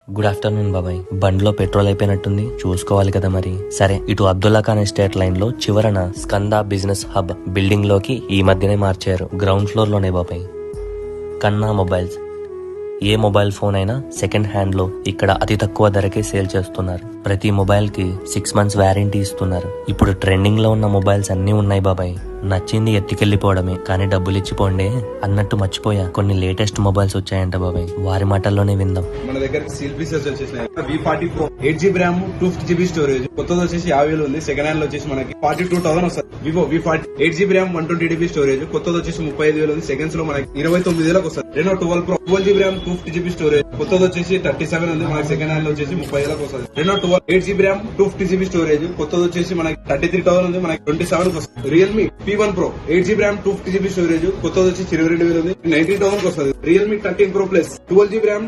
Good afternoon బాబాయ్. బండిలో petrol అయిపోయినట్టుంది, చూసుకోవాలి కదా మరి. సరే, ఇటు అబ్దుల్లా ఖాన్ ఎస్టేట్ లైన్ లో చివరన స్కంద బిజినెస్ హబ్ బిల్డింగ్ లోకి ఈ మధ్యనే మార్చారు. గ్రౌండ్ ఫ్లోర్ లోనే బాబాయ్ కన్నా మొబైల్స్. ఏ మొబైల్ ఫోన్ అయినా సెకండ్ హ్యాండ్ లో ఇక్కడ అతి తక్కువ ధరకే సేల్ చేస్తున్నారు. ప్రతి మొబైల్ కి 6 months వారంటీ ఇస్తున్నారు. ఇప్పుడు ట్రెండింగ్ లో ఉన్న మొబైల్స్ అన్ని ఉన్నాయి బాబాయ్. నచ్చింది ఎత్తుకెళ్లిపోవడమే, కానీ డబ్బులు ఇచ్చిపోండే అన్నట్టు మర్చిపోయా. కొన్ని లేటెస్ట్ మొబైల్స్ వచ్చాయంట బాబాయ్, వారి మాటల్లోనే విందాం. మన దగ్గర సీల్ పీసెస్ వచ్చేసినాయి. V40 Pro 8GB RAM 2GB storage కొత్తది వచ్చేసి 50,000 ఉంది. సెకండ్ హ్యాండ్ లో వచ్చేసి మనకి 42,000 వస్తుంది. Vivo V40 8GB RAM 120GB storage కొత్తది వచ్చేసి 35,000 ఉంది. సెకండ్స్ లో మనకి 29,000 వస్తుంది. Renault 12 Pro 12GB RAM 250GB storage కొత్తది వచ్చేసి 37 ఉంది. మనకి సెకండ్ హ్యాండ్ లో వచ్చేసి 30,000 వస్తుంది. Renault 12 8GB RAM 250GB storage కొత్తది వచ్చేసి మనకి 33,000 ఉంది. మనకి 27 వస్తుంది. Realme P1 Pro 8GB RAM 250GB storage కొత్తది వచ్చేసి 22,000 ఉంది. 19,000 వస్తుంది. Realme 13 Pro Plus 12GB RAM